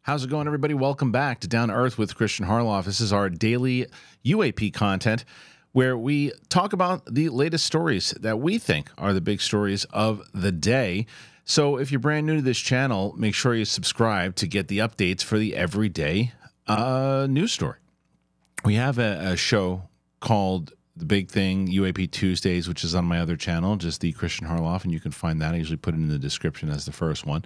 How's it going, everybody? Welcome back to Down to Earth with Kristian Harloff. This is our daily UAP content where we talk about the latest stories that we think are the big stories of the day. So if you're brand new to this channel, make sure you subscribe to get the updates for the everyday news story. We have a show called The Big Thing, UAP Tuesdays, which is on my other channel, just the Kristian Harloff, and you can find that. I usually put it in the description as the first one.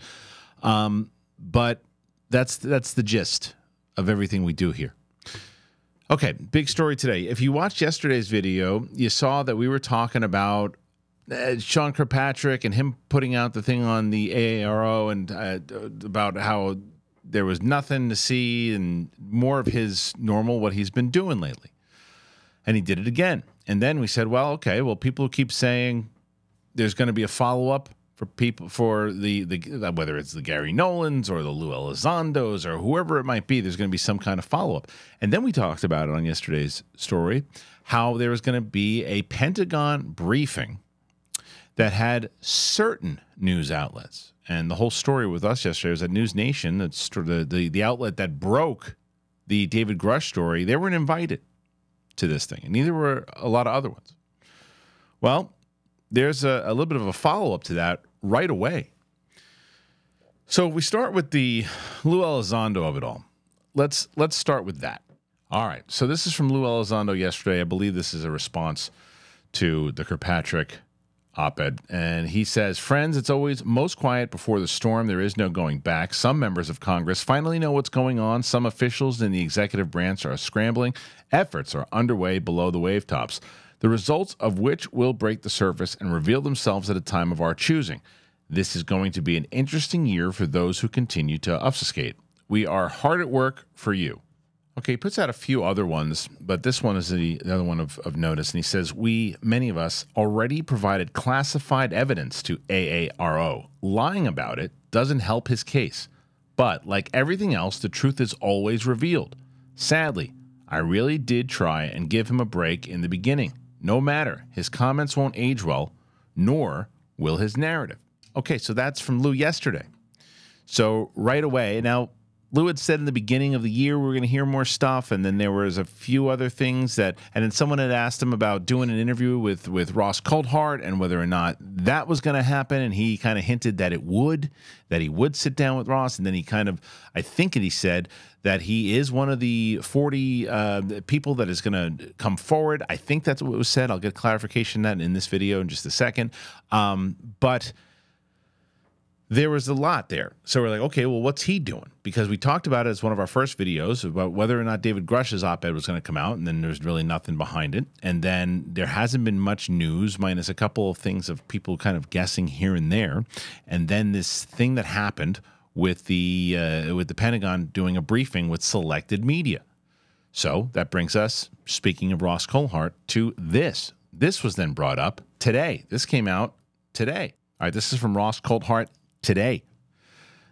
But that's the gist of everything we do here. Okay, big story today. If you watched yesterday's video, you saw that we were talking about Shawn Kirkpatrick and him putting out the thing on the AARO and about how there was nothing to see and more of his normal, what he's been doing lately. And he did it again. And then we said, well, okay, well, people keep saying there's going to be a follow-up for people, for the whether it's the Gary Nolans or the Lue Elizondos or whoever it might be, there's going to be some kind of follow-up. And then we talked about it on yesterday's story, how there was going to be a Pentagon briefing that had certain news outlets. And the whole story with us yesterday was that NewsNation, that's the outlet that broke the David Grush story, they weren't invited to this thing, and neither were a lot of other ones. Well, there's a little bit of a follow-up to that right away. So we start with the Lue Elizondo of it all. Let's start with that. All right. So this is from Lue Elizondo yesterday. I believe this is a response to the Kirkpatrick op-ed. And he says, friends, it's always most quiet before the storm. There is no going back. Some members of Congress finally know what's going on. Some officials in the executive branch are scrambling. Efforts are underway below the wave tops, the results of which will break the surface and reveal themselves at a time of our choosing. This is going to be an interesting year for those who continue to obfuscate. We are hard at work for you. Okay, he puts out a few other ones, but this one is the other one of notice. And he says, many of us, already provided classified evidence to AARO. Lying about it doesn't help his case. But like everything else, the truth is always revealed. Sadly, I really did try and give him a break in the beginning. No matter, his comments won't age well, nor will his narrative. Okay, so that's from Lue yesterday. So right away, now, Lue had said in the beginning of the year we were going to hear more stuff, and then there was a few other things that, and then someone had asked him about doing an interview with Ross Coulthart and whether or not that was going to happen, and he kind of hinted that he would sit down with Ross, and then he kind of, I think he said that he is one of the 40 people that is going to come forward. I think that's what was said. I'll get clarification on that in this video in just a second. But there was a lot there. So we're like, okay, well, what's he doing? Because we talked about it as one of our first videos about whether or not David Grush's op-ed was going to come out, and then there's really nothing behind it. And then there hasn't been much news, minus a couple of things of people kind of guessing here and there. And then this thing that happened with the Pentagon doing a briefing with selected media. So that brings us, speaking of Ross Coulthart, to this. This was then brought up today. This came out today. All right, this is from Ross Coulthart today.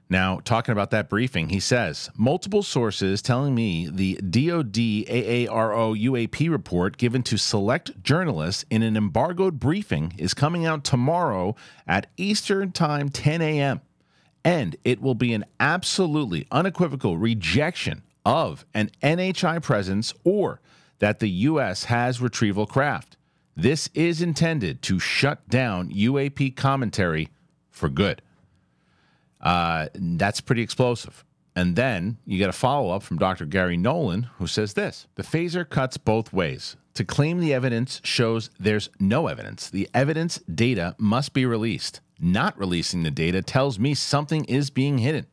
Now, talking about that briefing, he says, multiple sources telling me the DOD AARO UAP report given to select journalists in an embargoed briefing is coming out tomorrow at Eastern Time, 10 a.m. And it will be an absolutely unequivocal rejection of an NHI presence or that the U.S. has retrieval craft. This is intended to shut down UAP commentary for good. That's pretty explosive. And then you get a follow-up from Dr. Gary Nolan, who says this: the phaser cuts both ways. To claim the evidence shows there's no evidence. The evidence data must be released. Not releasing the data tells me something is being hidden.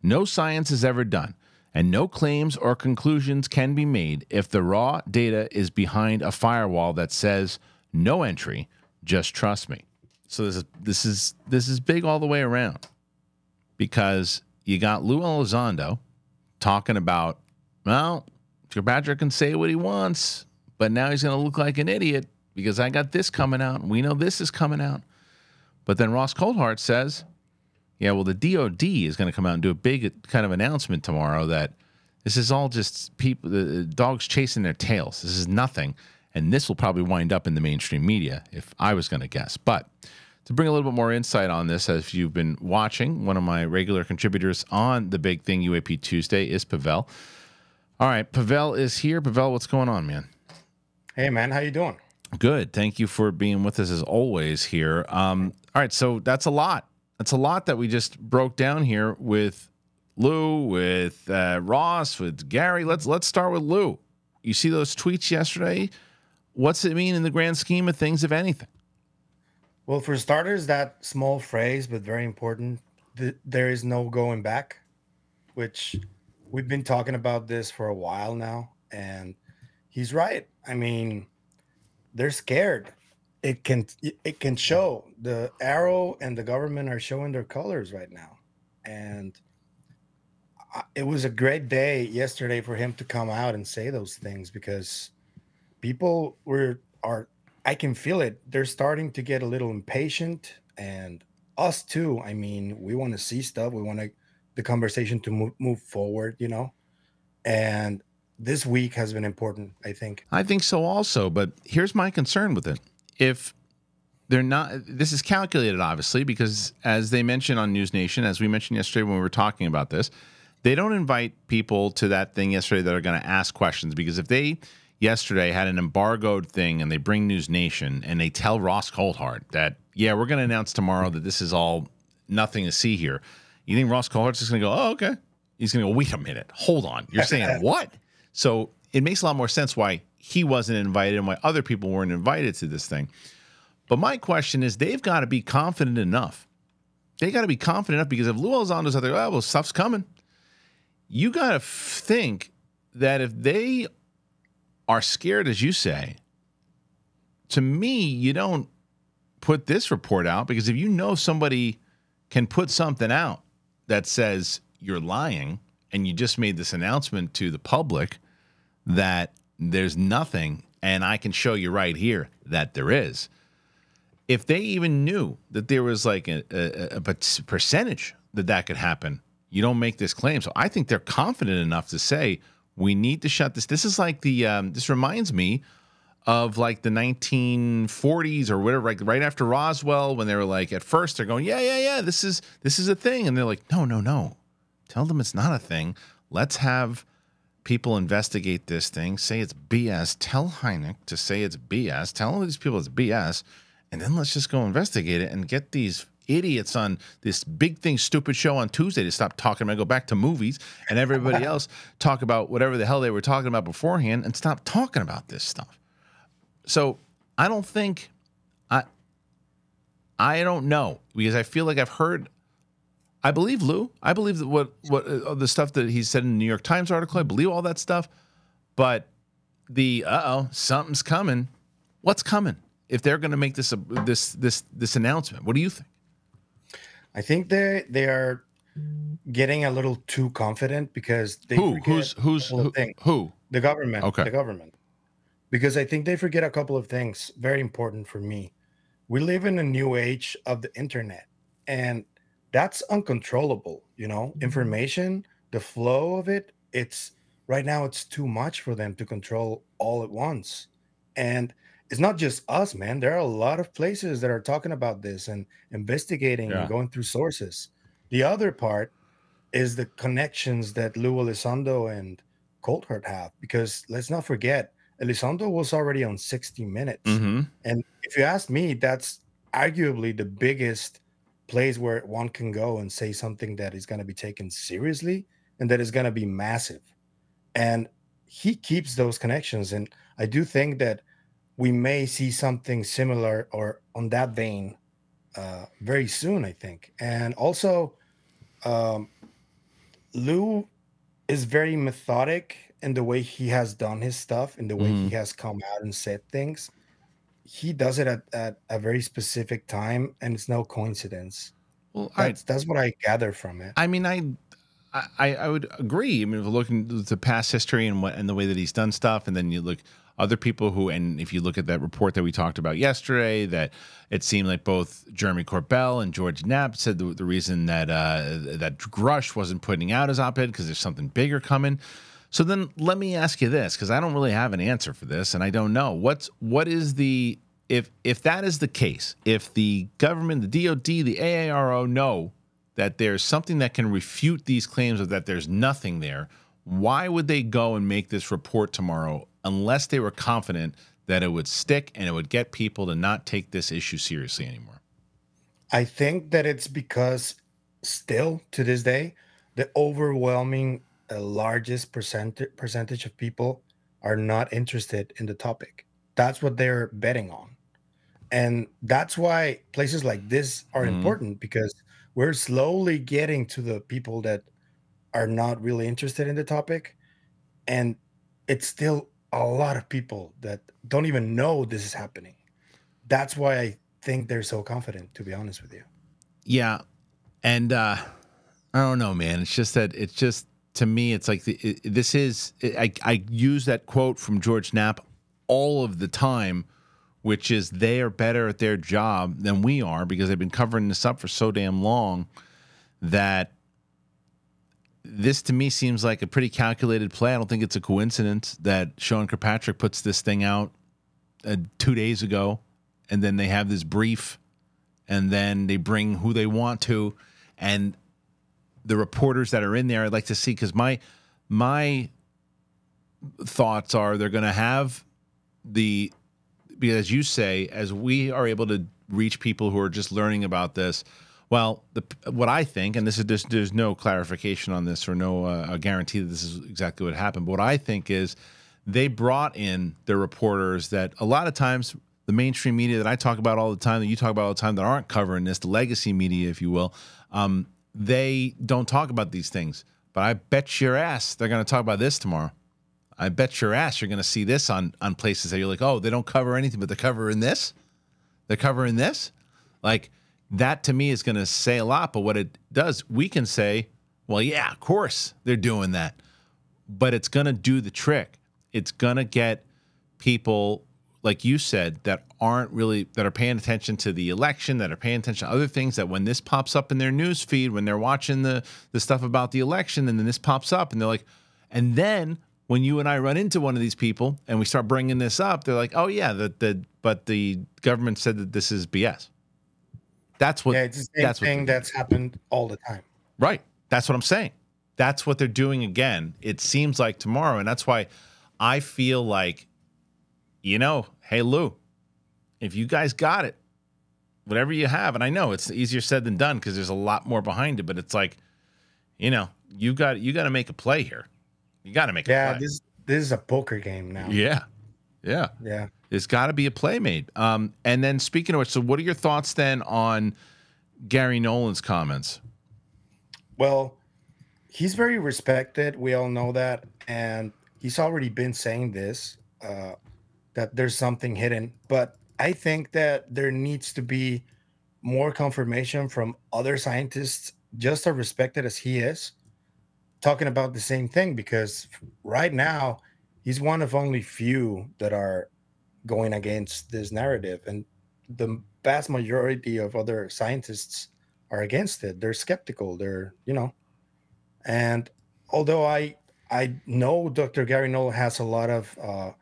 No science is ever done, and no claims or conclusions can be made if the raw data is behind a firewall that says no entry, just trust me. So this is big all the way around, because you got Lue Elizondo talking about, well, Kirkpatrick can say what he wants, but now he's going to look like an idiot because I got this coming out, and we know this is coming out. But then Ross Coulthart says, yeah, well, the DOD is going to come out and do a big kind of announcement tomorrow that this is all just people, the dogs chasing their tails. This is nothing, and this will probably wind up in the mainstream media, if I was going to guess. But To bring a little bit more insight on this, as you've been watching, one of my regular contributors on The Big Thing UAP Tuesday is Pavel. All right, Pavel is here. Pavel, what's going on, man? Hey, man, how you doing? Good. Thank you for being with us as always here. All right, so that's a lot. That's a lot that we just broke down here with Lue, with Ross, with Gary. Let's start with Lue. You see those tweets yesterday? What's it mean in the grand scheme of things, if anything? Well, for starters, that small phrase, but very important, there is no going back, which we've been talking about this for a while now, and he's right. I mean, they're scared. It can show. The AARO and the government are showing their colors right now, and it was a great day yesterday for him to come out and say those things, because people are I can feel it. They're starting to get a little impatient, and us too. I mean, we want to see stuff. We want the conversation to move forward, and this week has been important, I think. I think so also, but here's my concern with it. If they're not, this is calculated, obviously, because as they mentioned on NewsNation, as we mentioned yesterday when we were talking about this, they don't invite people to that thing yesterday that are going to ask questions, because if they yesterday had an embargoed thing and they bring NewsNation and they tell Ross Coulthart that, yeah, we're going to announce tomorrow that this is all nothing to see here, you think Ross Coulthart's just going to go, oh, okay. He's going to go, wait a minute, hold on. You're saying what? So it makes a lot more sense why he wasn't invited and why other people weren't invited to this thing. But my question is, they've got to be confident enough. They got to be confident enough, because if Lue Elizondo's out there, oh, well, stuff's coming. You got to think that if they are scared, as you say, to me, you don't put this report out, because if you know somebody can put something out that says you're lying and you just made this announcement to the public that there's nothing, and I can show you right here that there is. If they even knew that there was like a percentage that could happen, you don't make this claim. So I think they're confident enough to say, we need to shut this. This is like this reminds me of like the 1940s or whatever, like right after Roswell, when they were like, at first they're going, yeah, this is a thing. And they're like, no. Tell them it's not a thing. Let's have people investigate this thing, say it's BS. Tell Hynek to say it's BS. Tell all these people it's BS. And then let's just go investigate it and get these idiots on this Big Thing stupid show on Tuesday to stop talking about, go back to movies, and everybody else talk about whatever the hell they were talking about beforehand and stop talking about this stuff. So I don't think, I don't know, because I feel like I've heard, I believe Lue. I believe that what the stuff that he said in the New York Times article, I believe all that stuff. But the something's coming. What's coming? If they're going to make this this announcement, what do you think? I think they are getting a little too confident, because they who's who? The government. Okay. The government. Because I think they forget a couple of things very important for me. We live in a new age of the internet, and that's uncontrollable. Information, the flow of it, it's right now it's too much for them to control all at once. And it's not just us, man. There are a lot of places that are talking about this and investigating and going through sources. The other part is the connections that Lue Elizondo and Coulthart have, because let's not forget, Elizondo was already on 60 Minutes. Mm-hmm. And if you ask me, that's arguably the biggest place where one can go and say something that is going to be taken seriously and that is going to be massive. And he keeps those connections. And I do think that we may see something similar or on that vein very soon, I think. And also, Lue is very methodic in the way he has done his stuff, in the way he has come out and said things. He does it at a very specific time, and it's no coincidence. Well, that's what I gather from it. I mean, I would agree. I mean, if you look into the past history and the way that he's done stuff, and then you look other people who, and if you look at that report that we talked about yesterday, that it seemed like both Jeremy Corbell and George Knapp said the reason that that Grush wasn't putting out his op-ed because there's something bigger coming. So then let me ask you this, because I don't really have an answer for this, and I don't know what is the if that is the case, if the government, the DOD, the AARO know that there's something that can refute these claims of that there's nothing there, why would they go and make this report tomorrow unless they were confident that it would stick and it would get people to not take this issue seriously anymore? I think that it's because still to this day, the overwhelming largest percentage of people are not interested in the topic. That's what they're betting on. And that's why places like this are important, because we're slowly getting to the people that are not really interested in the topic. And it's still a lot of people that don't even know this is happening. That's why I think they're so confident, to be honest with you. Yeah. And I don't know, man. It's just that to me, it's like I use that quote from George Knapp all of the time, which is they are better at their job than we are because they've been covering this up for so damn long that this to me seems like a pretty calculated play. I don't think it's a coincidence that Shawn Kirkpatrick puts this thing out 2 days ago, and then they have this brief, and then they bring who they want to, and the reporters that are in there, I'd like to see, because my thoughts are they're going to have because as you say, as we are able to reach people who are just learning about this, well, what I think, and this is there's no clarification on this or no guarantee that this is exactly what happened, but what I think is they brought in the reporters that a lot of times the mainstream media that I talk about all the time, that you talk about all the time, that aren't covering this, the legacy media, if you will, they don't talk about these things. But I bet your ass they're going to talk about this tomorrow. I bet your ass you're going to see this on places that you're like, oh, they don't cover anything, but they're covering this. They're covering this. Like, that to me is going to say a lot. But what it does, we can say, well, yeah, of course they're doing that. But it's going to do the trick. It's going to get people, like you said, that are paying attention to the election, that are paying attention to other things, that when this pops up in their news feed, when they're watching the stuff about the election, and then this pops up and they're like, and then when you and I run into one of these people and we start bringing this up, they're like, oh yeah, but the government said that this is BS. That's what. Yeah, it's the same thing that's happened all the time. Right. That's what I'm saying. That's what they're doing again. It seems like tomorrow, and that's why I feel like, hey, Lou, if you guys got it, whatever you have, and I know it's easier said than done because there's a lot more behind it, but it's like, you got to make a play here. You got to make a play. Yeah, this is a poker game now. Yeah. There's got to be a play made. And then speaking of which, so what are your thoughts then on Gary Nolan's comments? Well, he's very respected. We all know that. And he's already been saying this, that there's something hidden. But I think that there needs to be more confirmation from other scientists, just as respected as he is, talking about the same thing. Because right now, he's one of only few that are going against this narrative. And the vast majority of other scientists are against it. They're skeptical. They're, and although I know Dr. Gary Nolan has a lot of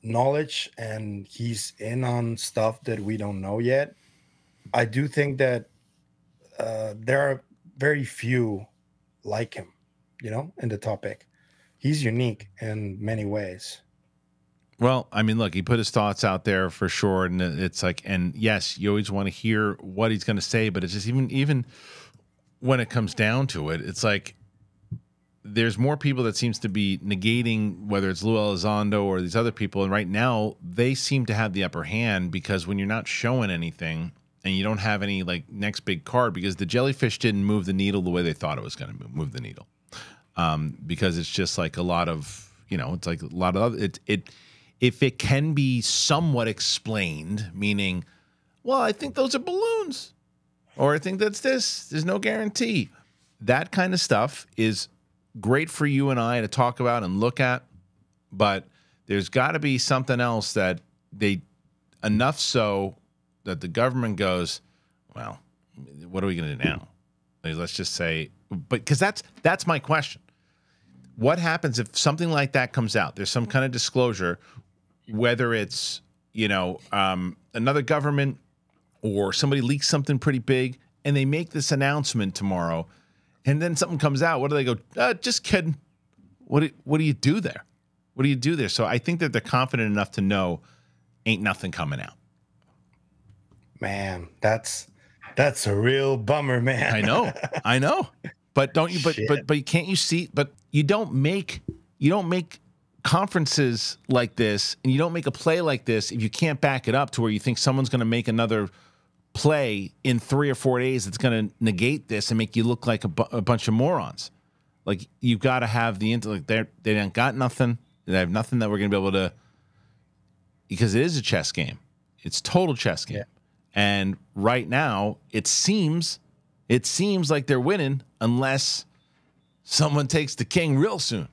knowledge and he's in on stuff that we don't know yet, I do think that there are very few like him, in the topic. He's unique in many ways. Well, I mean, look, he put his thoughts out there for sure, and it's like, and yes, you always want to hear what he's going to say, but it's just even when it comes down to it, it's like there's more people that seems to be negating whether it's Lue Elizondo or these other people, and right now they seem to have the upper hand because when you're not showing anything and you don't have any like next big card, because the jellyfish didn't move the needle the way they thought it was going to move the needle, because it's just like a lot of it's like a lot of it. If it can be somewhat explained, meaning, well, I think those are balloons, or I think that's this, there's no guarantee. That kind of stuff is great for you and I to talk about and look at, but there's got to be something else that enough so that the government goes, well, what are we going to do now? Like, let's just say, but because that's my question. What happens if something like that comes out? There's some kind of disclosure, whether it's another government or somebody leaks something pretty big and they make this announcement tomorrow and then something comes out. What do they go? Just kidding. What do you do there? What do you do there? So I think that they're confident enough to know ain't nothing coming out. Man, that's a real bummer, man. I know. But don't you? But can't you see? But you don't make conferences like this, and you don't make a play like this if you can't back it up to where you think someone's going to make another play in 3 or 4 days that's going to negate this and make you look like a bunch of morons. Like, you've got to have the intellect. They ain't got nothing. They have nothing that we're going to be able to, because it is a chess game. It's total chess game. Yeah. And right now, it seems like they're winning unless someone takes the king real soon.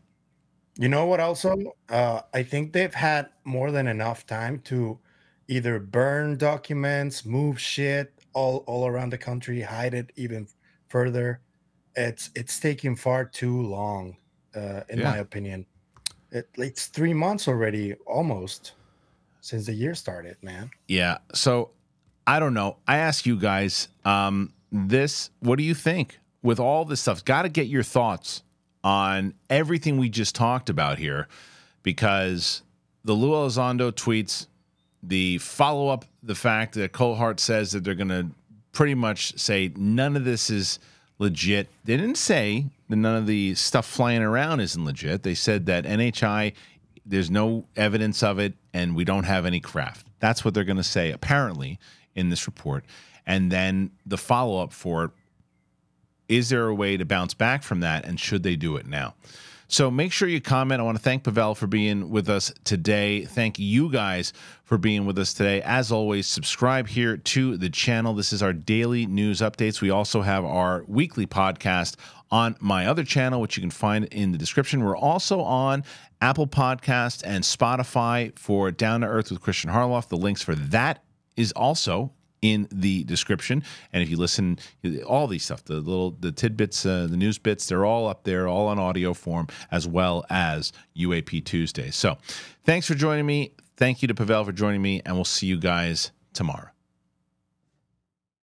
You know what also? I think they've had more than enough time to either burn documents, move shit all around the country, hide it even further. It's taking far too long, in my opinion. It's 3 months already, almost, since the year started, man. Yeah. So I don't know. I ask you guys, what do you think with all this stuff? Got to get your thoughts on everything we just talked about here, because the Lue Elizondo tweets, the follow-up, the fact that Coulthart says that they're going to pretty much say none of this is legit. They didn't say that none of the stuff flying around isn't legit. They said that NHI, there's no evidence of it, and we don't have any craft. That's what they're going to say, apparently, in this report. And then the follow-up for it, is there a way to bounce back from that, and should they do it now? So make sure you comment. I want to thank Pavel for being with us today. Thank you guys for being with us today. As always, subscribe here to the channel. This is our daily news updates. We also have our weekly podcast on my other channel, which you can find in the description. We're also on Apple Podcasts and Spotify for Down to Earth with Kristian Harloff. The links for that is also in the description. And if you listen, all these stuff, the tidbits, the news bits, they're all up there, all on audio form, as well as UAP Tuesday. So thanks for joining me. Thank you to Pavel for joining me, and we'll see you guys tomorrow.